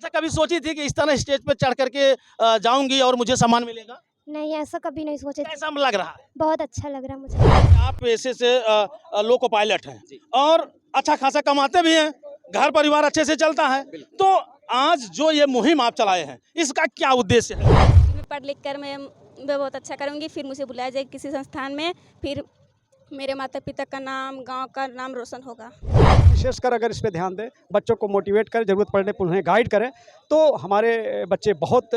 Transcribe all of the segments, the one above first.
अच्छा, कभी सोची थी कि इस तरह स्टेज पे चढ़ करके जाऊंगी और मुझे सम्मान मिलेगा? नहीं, ऐसा कभी नहीं सोचे थे। कैसा लग रहा है? बहुत अच्छा लग रहा मुझे। आप पेशे से लोको पायलट हैं और अच्छा खासा कमाते भी हैं, घर परिवार अच्छे से चलता है, तो आज जो ये मुहिम आप चलाए हैं, इसका क्या उद्देश्य है? मैं पढ़ लिख कर मैं बहुत अच्छा करूँगी, फिर मुझे बुलाया जाए किसी संस्थान में, फिर मेरे माता पिता का नाम, गांव का नाम रोशन होगा। विशेषकर अगर इस पे ध्यान दें, बच्चों को मोटिवेट करें, ज़रूरत पड़ने पर उन्हें गाइड करें, तो हमारे बच्चे बहुत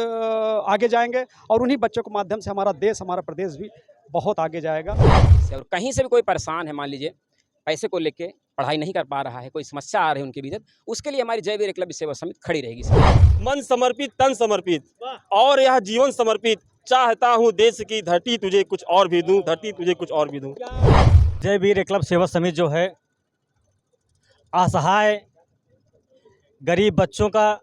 आगे जाएंगे और उन्हीं बच्चों के माध्यम से हमारा देश, हमारा प्रदेश भी बहुत आगे जाएगा। और कहीं से भी कोई परेशान है, मान लीजिए पैसे को लेके पढ़ाई नहीं कर पा रहा है, कोई समस्या आ रही है उनके भीतर, उसके लिए हमारी जय वीर एकलव्य सेवा समिति खड़ी रहेगी। मन समर्पित, तन समर्पित और यह जीवन समर्पित, चाहता हूँ देश की धरती तुझे कुछ और भी दूं, धरती तुझे कुछ और भी दूं। जय वीर एकलव्य सेवा समिति जो है असहाय गरीब बच्चों का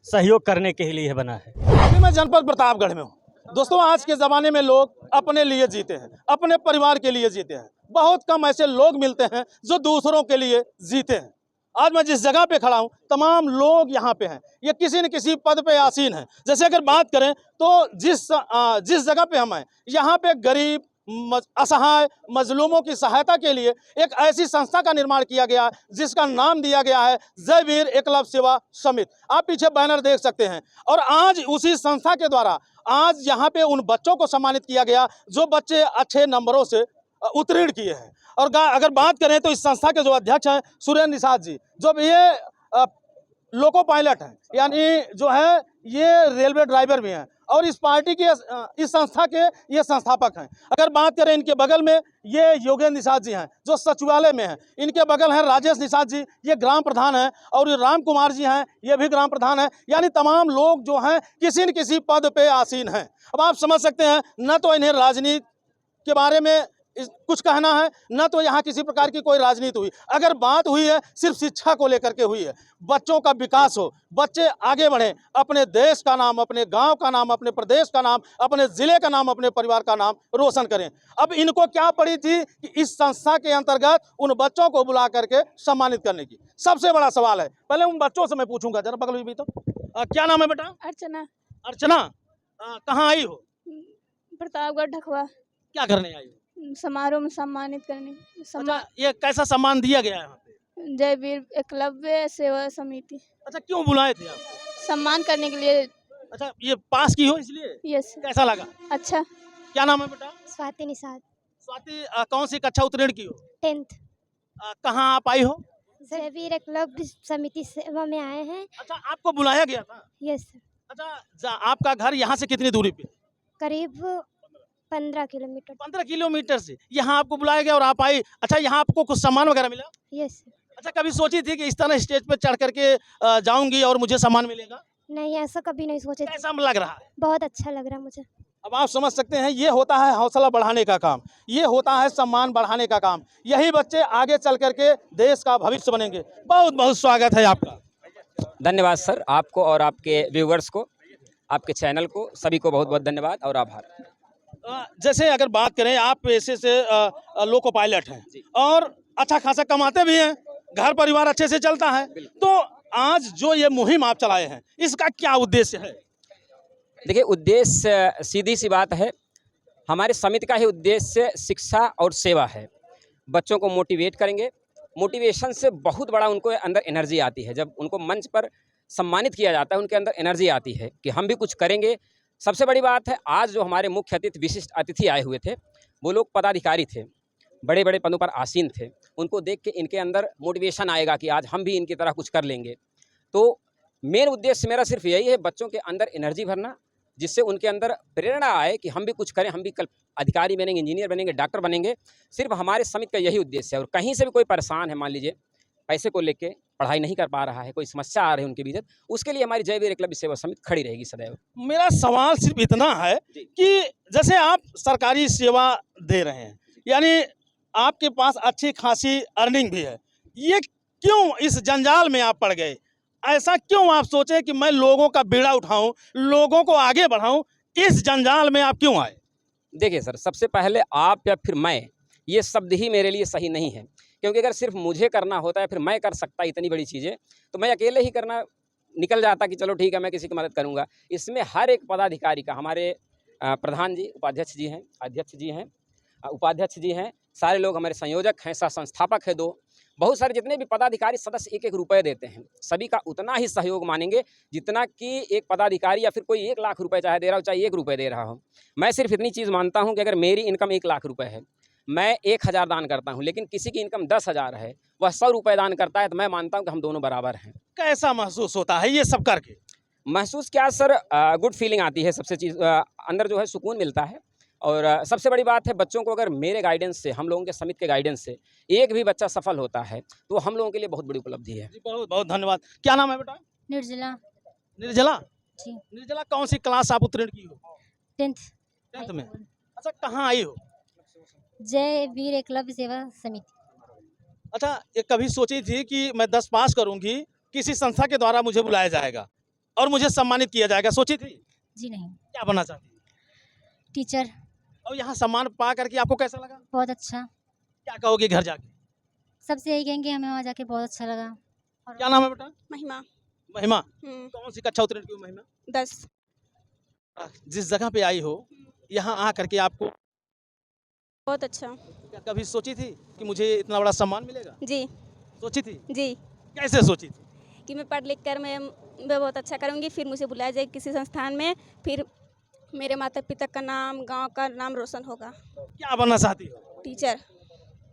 सहयोग करने के लिए बना है। अभी मैं जनपद प्रतापगढ़ में हूँ। दोस्तों, आज के ज़माने में लोग अपने लिए जीते हैं, अपने परिवार के लिए जीते हैं। बहुत कम ऐसे लोग मिलते हैं जो दूसरों के लिए जीते हैं। आज मैं जिस जगह पे खड़ा हूँ, तमाम लोग यहाँ पे हैं, ये किसी न किसी पद पे आसीन हैं। जैसे अगर बात करें तो जिस जगह पे हम हैं, यहाँ पे गरीब असहाय मजलूमों की सहायता के लिए एक ऐसी संस्था का निर्माण किया गया है जिसका नाम दिया गया है जय वीर एकलव्य सेवा समिति। आप पीछे बैनर देख सकते हैं और आज उसी संस्था के द्वारा आज यहाँ पे उन बच्चों को सम्मानित किया गया जो बच्चे अच्छे नंबरों से उत्तीर्ण किए हैं। और अगर बात करें तो इस संस्था के जो अध्यक्ष हैं सुरेंद्र निषाद जी, जो ये लोको पायलट हैं, यानी जो है ये रेलवे ड्राइवर भी हैं और इस पार्टी के इस संस्था के ये संस्थापक हैं। अगर बात करें इनके बगल में ये योगेंद्र निषाद जी हैं जो सचिवालय में हैं, इनके बगल हैं राजेश निषाद जी, ये ग्राम प्रधान हैं, और ये राम कुमार जी हैं, ये भी ग्राम प्रधान हैं। यानी तमाम लोग जो हैं किसी न किसी पद पे आसीन हैं। अब आप समझ सकते हैं, न तो इन्हें राजनीति के बारे में कुछ कहना है, न तो यहाँ किसी प्रकार की कोई राजनीति हुई। अगर बात हुई है सिर्फ शिक्षा को लेकर के हुई है, बच्चों का विकास हो, बच्चे आगे बढ़ें, अपने देश का नाम, अपने गांव का नाम, अपने प्रदेश का नाम, अपने ज़िले का नाम, अपने परिवार का नाम रोशन करें। अब इनको क्या पड़ी थी कि इस संस्था के अंतर्गत उन बच्चों को बुला करके सम्मानित करने की। सबसे बड़ा सवाल है, पहले उन बच्चों से मैं पूछूंगा, जरा बगल में भी तो क्या नाम है बेटा? अर्चना। अर्चना, कहाँ आई हो? प्रतापगढ़ ढकवा। क्या करने आई हो? समारोह में सम्मानित करने। अच्छा, ये कैसा सम्मान दिया गया है यहाँ पे? जय वीर एकलव्य सेवा समिति अच्छा, क्यों बुलाए थे आप? सम्मान करने के लिए। अच्छा, ये पास की हो इसलिए? यस। कैसा लगा? अच्छा। क्या नाम है बेटा? स्वाति निषाद। स्वाति, कौन सी कक्षा उत्तीर्ण की हो? 10th। कहाँ आप आई हो? जय वीर एकलव्य समिति सेवा में आए हैं। अच्छा, आपको बुलाया गया था? यस। अच्छा, आपका घर यहाँ से कितनी दूरी पे? करीब 15 किलोमीटर। 15 किलोमीटर से यहाँ आपको बुलाया गया और आप आई। अच्छा, यहाँ आपको कुछ सम्मान वगैरह मिला? यस। अच्छा, कभी सोची थी कि इस तरह स्टेज पे चढ़ करके जाऊंगी और मुझे सम्मान मिलेगा? नहीं, ऐसा कभी नहीं सोचे थे। कैसा लग रहा है? बहुत अच्छा लग रहा मुझे। अब आप समझ सकते हैं, ये होता है हौसला बढ़ाने का काम, ये होता है सम्मान बढ़ाने का काम। यही बच्चे आगे चल करके देश का भविष्य बनेंगे। बहुत बहुत स्वागत है आपका। धन्यवाद सर, आपको और आपके व्यूवर्स को, आपके चैनल को, सभी को बहुत बहुत धन्यवाद और आभार। जैसे अगर बात करें, आप पेशे से लोको पायलट हैं और अच्छा खासा कमाते भी हैं, घर परिवार अच्छे से चलता है, तो आज जो ये मुहिम आप चलाए हैं, इसका क्या उद्देश्य है? देखिए, उद्देश्य सीधी सी बात है, हमारे समिति का ही उद्देश्य शिक्षा और सेवा है। बच्चों को मोटिवेट करेंगे, मोटिवेशन से बहुत बड़ा उनको अंदर एनर्जी आती है। जब उनको मंच पर सम्मानित किया जाता है, उनके अंदर एनर्जी आती है कि हम भी कुछ करेंगे। सबसे बड़ी बात है, आज जो हमारे मुख्य अतिथि, विशिष्ट अतिथि आए हुए थे, वो लोग पदाधिकारी थे, बड़े बड़े पदों पर आसीन थे। उनको देख के इनके अंदर मोटिवेशन आएगा कि आज हम भी इनकी तरह कुछ कर लेंगे। तो मेन उद्देश्य मेरा सिर्फ यही है, बच्चों के अंदर एनर्जी भरना, जिससे उनके अंदर प्रेरणा आए कि हम भी कुछ करें, हम भी कल अधिकारी बनेंगे, इंजीनियर बनेंगे, डॉक्टर बनेंगे। सिर्फ हमारे समिति का यही उद्देश्य है। और कहीं से भी कोई परेशान है, मान लीजिए पैसे को लेके पढ़ाई नहीं कर पा रहा है, कोई समस्या आ रही है उनके भीतर, उसके लिए हमारी जय वीर एकलव्य सेवा समिति खड़ी रहेगी सदैव। मेरा सवाल सिर्फ इतना है कि जैसे आप सरकारी सेवा दे रहे हैं, यानी आपके पास अच्छी खासी अर्निंग भी है, ये क्यों इस जंजाल में आप पड़ गए? ऐसा क्यों आप सोचे कि मैं लोगों का बीड़ा उठाऊं, लोगों को आगे बढ़ाऊं, इस जंजाल में आप क्यों आए? देखिए सर, सबसे पहले आप या फिर मैं, ये शब्द ही मेरे लिए सही नहीं है, क्योंकि अगर सिर्फ मुझे करना होता है, फिर मैं कर सकता इतनी बड़ी चीज़ें, तो मैं अकेले ही करना निकल जाता कि चलो ठीक है मैं किसी की मदद करूँगा। इसमें हर एक पदाधिकारी का, हमारे प्रधान जी, उपाध्यक्ष जी हैं, अध्यक्ष जी हैं, उपाध्यक्ष जी हैं, सारे लोग हमारे संयोजक हैं, सह संस्थापक हैं 2, बहुत सारे जितने भी पदाधिकारी सदस्य 1-1 रुपये देते हैं। सभी का उतना ही सहयोग मानेंगे जितना कि एक पदाधिकारी या फिर कोई 1 लाख रुपए चाहे दे रहा हो, चाहे 1 रुपये दे रहा हो। मैं सिर्फ इतनी चीज़ मानता हूँ कि अगर मेरी इनकम 1 लाख रुपए है, मैं 1000 दान करता हूँ, लेकिन किसी की इनकम 10,000 है, वह 100 रुपये दान करता है, तो मैं मानता हूँ कि हम दोनों बराबर हैं। कैसा महसूस होता है ये सब करके? महसूस क्या सर, गुड फीलिंग आती है, सबसे चीज़ अंदर जो है सुकून मिलता है। और सबसे बड़ी बात है, बच्चों को अगर मेरे गाइडेंस से, हम लोगों के समिति के गाइडेंस से एक भी बच्चा सफल होता है तो हम लोगों के लिए बहुत बड़ी उपलब्धि है। जी, बहुत बहुत धन्यवाद। क्या नाम है बेटा? निर्जला निर्जला। जी। निर्जला, कौन सी क्लास आप उत्तीर्ण की हो? 10th 10th में। अच्छा, कहाँ आई हो? जय वीर एकलव्य सेवा समिति। अच्छा, ये कभी सोची थी कि मैं 10 पास करूंगी, किसी संस्था के द्वारा मुझे बुलाया जाएगा और मुझे सम्मानित किया जाएगा, सोची थी? जी नहीं, क्या बनना चाहती? टीचर। और यहाँ सम्मान पा करके आपको कैसा लगा? बहुत अच्छा। क्या कहोगे घर जाके? सबसे यही कहेंगे, हमें वहाँ जाके बहुत अच्छा लगा। और क्या नाम है बेटा? महिमा। महिमा। कौन सी कक्षा उत्तीर्ण की हो महिमा? 10। जिस जगह पे आई हो, यहाँ आ करके आपको बहुत अच्छा। क्या कभी सोची थी कि मुझे इतना बड़ा सम्मान मिलेगा? जी सोची थी? जी, कैसे सोची थी? कि मैं पढ़ लिख कर मैं बहुत अच्छा करूँगी, फिर मुझे बुलाया जाए किसी संस्थान में, फिर मेरे माता पिता का नाम, गांव का नाम रोशन होगा। क्या बनना चाहती हो? टीचर।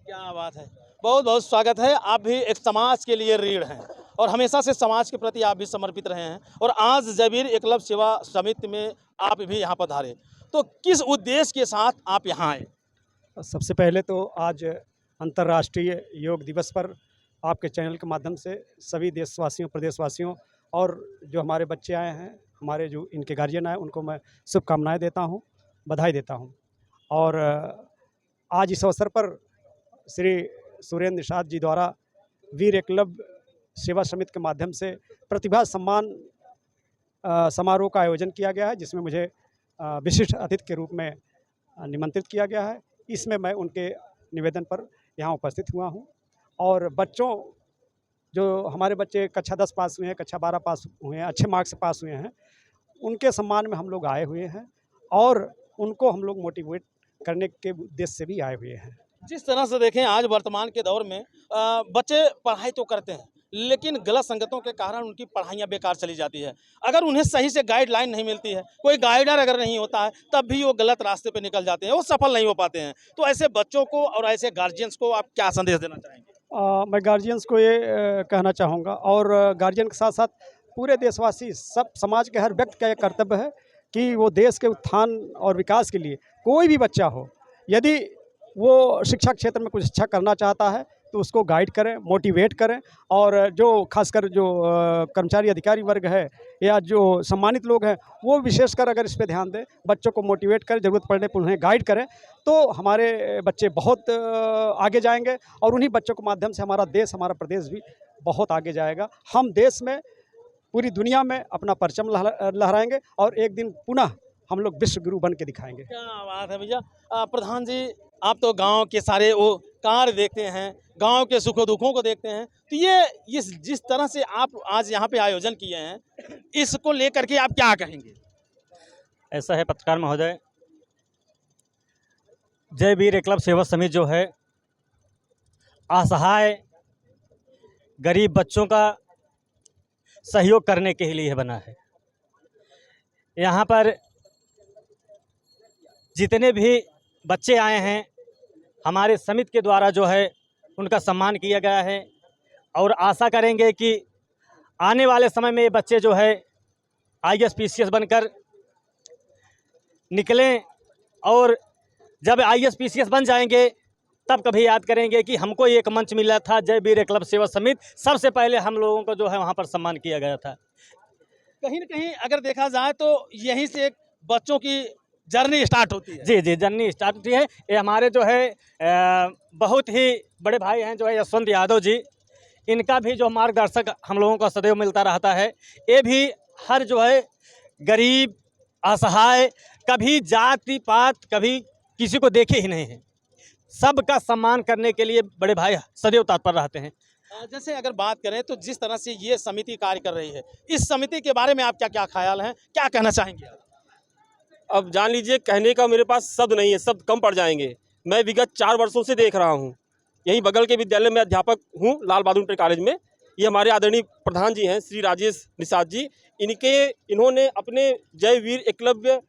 क्या बात है, बहुत बहुत स्वागत है। आप भी एक समाज के लिए रीढ़ हैं और हमेशा से समाज के प्रति आप भी समर्पित रहे हैं और आज जयवीर एकलव्य सेवा समिति में आप भी यहाँ पधारे, तो किस उद्देश्य के साथ आप यहाँ आए? सबसे पहले तो आज अंतर्राष्ट्रीय योग दिवस पर आपके चैनल के माध्यम से सभी देशवासियों, प्रदेशवासियों और जो हमारे बच्चे आए हैं, हमारे जो इनके गार्जियन आए, उनको मैं शुभकामनाएं देता हूं, बधाई देता हूं। और आज इस अवसर पर श्री सुरेंद्र निषाद जी द्वारा वीर एकलव्य सेवा समिति के माध्यम से प्रतिभा सम्मान समारोह का आयोजन किया गया है, जिसमें मुझे विशिष्ट अतिथि के रूप में निमंत्रित किया गया है। इसमें मैं उनके निवेदन पर यहाँ उपस्थित हुआ हूँ और बच्चों, जो हमारे बच्चे कक्षा 10 पास हुए हैं, कक्षा 12 पास हुए हैं, अच्छे मार्क्स से पास हुए हैं, उनके सम्मान में हम लोग आए हुए हैं और उनको हम लोग मोटिवेट करने के उद्देश्य से भी आए हुए हैं। जिस तरह से देखें, आज वर्तमान के दौर में बच्चे पढ़ाई तो करते हैं, लेकिन गलत संगतों के कारण उनकी पढ़ाइयाँ बेकार चली जाती है। अगर उन्हें सही से गाइडलाइन नहीं मिलती है, कोई गाइडर अगर नहीं होता है, तब भी वो गलत रास्ते पे निकल जाते हैं, वो सफल नहीं हो पाते हैं। तो ऐसे बच्चों को और ऐसे गार्जियंस को आप क्या संदेश देना चाहेंगे? मैं गार्जियंस को ये कहना चाहूँगा और गार्जियन के साथ साथ पूरे देशवासी, सब समाज के हर व्यक्ति का ये कर्तव्य है कि वो देश के उत्थान और विकास के लिए, कोई भी बच्चा हो, यदि वो शिक्षा क्षेत्र में कुछ अच्छा करना चाहता है तो उसको गाइड करें, मोटिवेट करें। और जो खासकर जो कर्मचारी अधिकारी वर्ग है या जो सम्मानित लोग हैं, वो विशेषकर अगर इस पे ध्यान दें, बच्चों को मोटिवेट करें, ज़रूरत पड़ने पर उन्हें गाइड करें, तो हमारे बच्चे बहुत आगे जाएंगे और उन्हीं बच्चों के माध्यम से हमारा देश, हमारा प्रदेश भी बहुत आगे जाएगा। हम देश में, पूरी दुनिया में अपना परचम लहराएंगे और एक दिन पुनः हम लोग विश्व गुरु बन के दिखाएंगे। क्या बात है भैया। प्रधान जी, आप तो गांव के सारे वो कार्य देखते हैं, गांव के सुखों दुखों को देखते हैं, तो ये जिस तरह से आप आज यहाँ पे आयोजन किए हैं, इसको लेकर के आप क्या कहेंगे? ऐसा है पत्रकार महोदय, जय वीर एकलव्य सेवा समिति जो है असहाय गरीब बच्चों का सहयोग करने के लिए बना है। यहाँ पर जितने भी बच्चे आए हैं, हमारे समिति के द्वारा जो है उनका सम्मान किया गया है और आशा करेंगे कि आने वाले समय में ये बच्चे जो है IAS PCS बनकर निकलें और जब IAS PCS बन जाएंगे तब कभी याद करेंगे कि हमको एक मंच मिला था, जय वीर एकलव्य सेवा समिति, सबसे पहले हम लोगों को जो है वहाँ पर सम्मान किया गया था। कहीं न कहीं अगर देखा जाए तो यहीं से एक बच्चों की जर्नी स्टार्ट होती है। जी, जर्नी स्टार्ट होती है। ये हमारे जो है बहुत ही बड़े भाई हैं जो है यशवंत यादव जी, इनका भी जो मार्गदर्शक हम लोगों को सदैव मिलता रहता है। ये भी हर जो है गरीब, असहाय, कभी जाति पात कभी किसी को देखे ही नहीं है, सबका सम्मान करने के लिए बड़े भाई सदैव तत्पर रहते हैं। जैसे अगर बात करें तो जिस तरह से ये समिति कार्य कर रही है, इस समिति के बारे में आप क्या क्या ख्याल हैं, क्या कहना चाहेंगे आप? अब जान लीजिए, कहने का मेरे पास शब्द नहीं है, शब्द कम पड़ जाएंगे। मैं विगत 4 वर्षों से देख रहा हूँ, यहीं बगल के विद्यालय में अध्यापक हूँ, लाल बहादुर इंटर कॉलेज में। ये हमारे आदरणीय प्रधान जी हैं, श्री राजेश निषाद जी। इन्होंने अपने जय वीर एकलव्य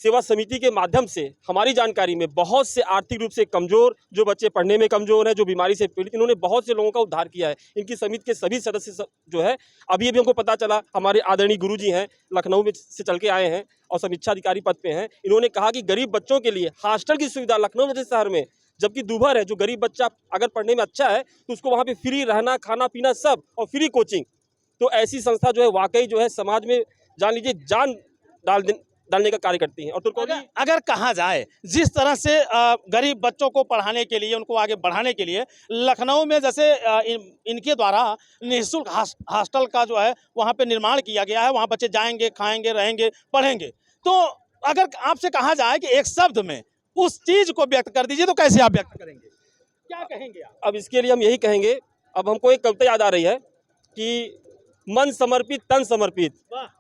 सेवा समिति के माध्यम से हमारी जानकारी में बहुत से आर्थिक रूप से कमज़ोर, जो बच्चे पढ़ने में कमज़ोर हैं, जो बीमारी से पीड़ित, इन्होंने बहुत से लोगों का उद्धार किया है। इनकी समिति के सभी सदस्य जो है, अभी हमको पता चला, हमारे आदरणीय गुरु जी हैं, लखनऊ में से चल के आए हैं और समीक्षा अधिकारी पद पे हैं। इन्होंने कहा कि गरीब बच्चों के लिए हॉस्टल की सुविधा लखनऊ जैसे शहर में, जबकि दूभर है, जो गरीब बच्चा अगर पढ़ने में अच्छा है तो उसको वहाँ पर फ्री रहना, खाना पीना सब, और फ्री कोचिंग। तो ऐसी संस्था जो है वाकई जो है समाज में जान लीजिए जान डालने का कार्य करती हैं। और तुर्कों अगर कहा जाए जिस तरह से गरीब बच्चों को पढ़ाने के लिए, उनको आगे बढ़ाने के लिए लखनऊ में जैसे इनके द्वारा निःशुल्क हॉस्टल का जो है वहाँ पे निर्माण किया गया है, वहाँ बच्चे जाएंगे, खाएंगे, रहेंगे, पढ़ेंगे। तो अगर आपसे कहा जाए कि एक शब्द में उस चीज को व्यक्त कर दीजिए, तो कैसे आप व्यक्त करेंगे, क्या कहेंगे आप? अब इसके लिए हम यही कहेंगे, अब हमको एक कविता याद आ रही है कि मन समर्पित तन समर्पित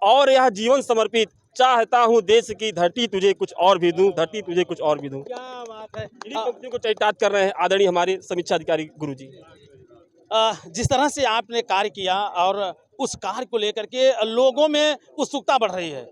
और यह जीवन समर्पित, चाहता हूँ देश की धरती तुझे कुछ और भी दूं, धरती तुझे कुछ और भी दूं। क्या बात है। इन्हीं पंक्तियों को चरितार्थ कर रहे हैं आदरणीय हमारे समीक्षा अधिकारी गुरुजी। जिस तरह से आपने कार्य किया और उस कार्य को लेकर के लोगों में उत्सुकता बढ़ रही है।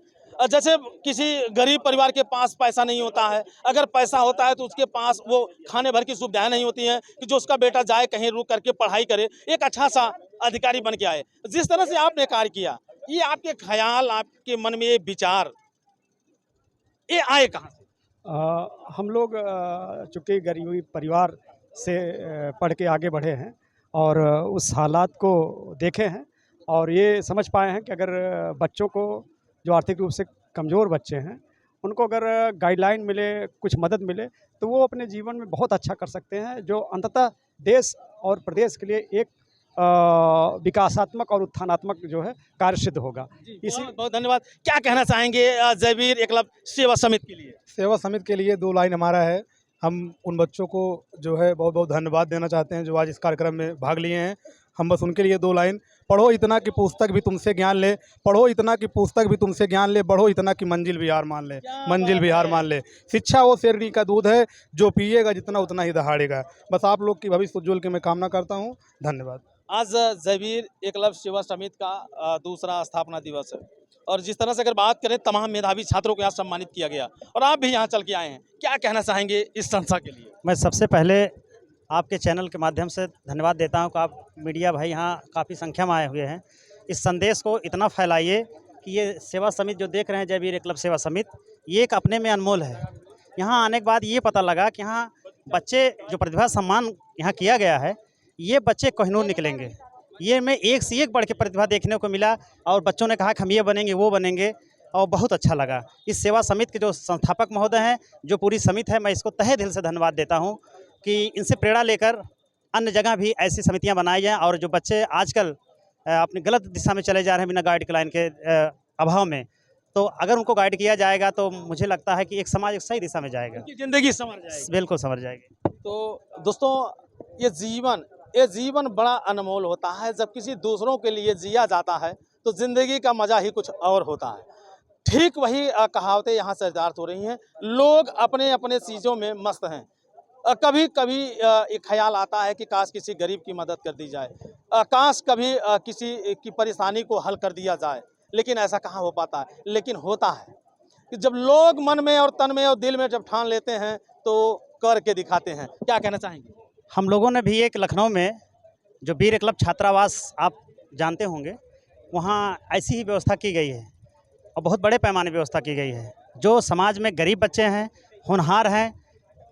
जैसे किसी गरीब परिवार के पास पैसा नहीं होता है, अगर पैसा होता है तो उसके पास वो खाने भर की सुविधाएं नहीं होती हैं कि जो उसका बेटा जाए कहीं रुक करके पढ़ाई करे, एक अच्छा सा अधिकारी बन के आए। जिस तरह से आपने कार्य किया, ये आपके ख्याल, आपके मन में ये विचार, ये आए कहाँ से? हम लोग चूँकि गरीबी परिवार से पढ़ के आगे बढ़े हैं और उस हालात को देखे हैं और ये समझ पाए हैं कि अगर बच्चों को, जो आर्थिक रूप से कमज़ोर बच्चे हैं, उनको अगर गाइडलाइन मिले, कुछ मदद मिले, तो वो अपने जीवन में बहुत अच्छा कर सकते हैं, जो अंततः देश और प्रदेश के लिए एक विकासात्मक और उत्थानात्मक जो है कार्य सिद्ध होगा। इसी बहुत धन्यवाद। क्या कहना चाहेंगे जय वीर एकलव्य सेवा समिति के लिए? सेवा समिति के लिए 2 लाइन हमारा है। हम उन बच्चों को जो है बहुत बहुत धन्यवाद देना चाहते हैं जो आज इस कार्यक्रम में भाग लिए हैं। हम बस उनके लिए 2 लाइन: पढ़ो इतना कि पुस्तक भी तुमसे ज्ञान ले, पढ़ो इतना कि पुस्तक भी तुमसे ज्ञान ले, बढ़ो इतना कि मंजिल भी हार मान ले, मंजिल भी हार मान ले। शिक्षा वो शेरनी का दूध है, जो पिएगा जितना उतना ही दहाड़ेगा। बस आप लोग की भविष्य उज्ज्वल की मैं कामना करता हूँ। धन्यवाद। आज जय वीर एकलव्य सेवा समिति का दूसरा स्थापना दिवस है और जिस तरह से अगर बात करें, तमाम मेधावी छात्रों को यहाँ सम्मानित किया गया और आप भी यहाँ चल के आए हैं, क्या कहना चाहेंगे इस संस्था के लिए? मैं सबसे पहले आपके चैनल के माध्यम से धन्यवाद देता हूं कि आप मीडिया भाई यहाँ काफ़ी संख्या में आए हुए हैं। इस संदेश को इतना फैलाइए कि ये सेवा समिति जो देख रहे हैं, जय वीर एकलव्य सेवा समिति, ये एक अपने में अनमोल है। यहाँ आने के बाद ये पता लगा कि यहाँ बच्चे जो प्रतिभा सम्मान यहाँ किया गया है, ये बच्चे कोहिनूर निकलेंगे। ये में एक से एक बढ़ के प्रतिभा देखने को मिला और बच्चों ने कहा कि हम ये बनेंगे, वो बनेंगे, और बहुत अच्छा लगा। इस सेवा समिति के जो संस्थापक महोदय हैं, जो पूरी समिति है, मैं इसको तहे दिल से धन्यवाद देता हूँ कि इनसे प्रेरणा लेकर अन्य जगह भी ऐसी समितियाँ बनाई जाएँ और जो बच्चे आजकल अपनी गलत दिशा में चले जा रहे हैं बिना गाइडलाइन के अभाव में, तो अगर उनको गाइड किया जाएगा तो मुझे लगता है कि एक समाज एक सही दिशा में जाएगा, जिंदगी संवर जाएगी। बिल्कुल संवर जाएगी। तो दोस्तों, ये जीवन बड़ा अनमोल होता है। जब किसी दूसरों के लिए जिया जाता है तो ज़िंदगी का मज़ा ही कुछ और होता है। ठीक वही कहावतें यहाँ से अर्थ हो रही हैं। लोग अपने अपने चीज़ों में मस्त हैं। कभी कभी एक ख्याल आता है कि काश किसी गरीब की मदद कर दी जाए, काश कभी किसी की परेशानी को हल कर दिया जाए, लेकिन ऐसा कहाँ हो पाता है। लेकिन होता है कि जब लोग मन में और तन में और दिल में जब ठान लेते हैं तो करके दिखाते हैं। क्या कहना चाहेंगे? हम लोगों ने भी एक लखनऊ में जो वीर एकलव्य छात्रावास आप जानते होंगे, वहाँ ऐसी ही व्यवस्था की गई है और बहुत बड़े पैमाने व्यवस्था की गई है। जो समाज में गरीब बच्चे हैं, होनहार हैं,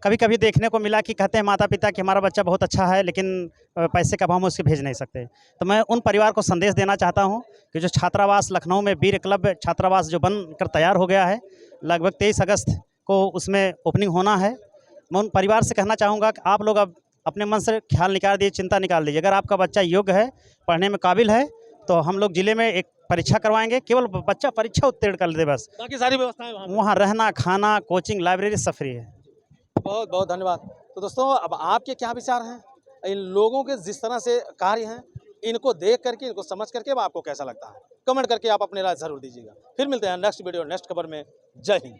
कभी कभी देखने को मिला कि कहते हैं माता पिता कि हमारा बच्चा बहुत अच्छा है लेकिन पैसे का अभाव में उसके भेज नहीं सकते। तो मैं उन परिवार को संदेश देना चाहता हूं कि जो छात्रावास लखनऊ में वीर एकलव्य छात्रावास जो बनकर तैयार हो गया है, लगभग 23 अगस्त को उसमें ओपनिंग होना है। मैं उन परिवार से कहना चाहूँगा कि आप लोग अब अपने मन से ख्याल निकाल दीजिए, चिंता निकाल दीजिए। अगर आपका बच्चा योग्य है, पढ़ने में काबिल है, तो हम लोग ज़िले में एक परीक्षा करवाएंगे। केवल बच्चा परीक्षा उत्तीर्ण कर दे, बस बाकी सारी व्यवस्थाएं वहाँ रहना, खाना, कोचिंग, लाइब्रेरी सब फ्री है। बहुत बहुत धन्यवाद। तो दोस्तों, अब आपके क्या विचार हैं? इन लोगों के जिस तरह से कार्य हैं, इनको देख करके, इनको समझ करके अब आपको कैसा लगता है, कमेंट करके आप अपनी राय ज़रूर दीजिएगा। फिर मिलते हैं नेक्स्ट वीडियो नेक्स्ट खबर में। जय हिंद।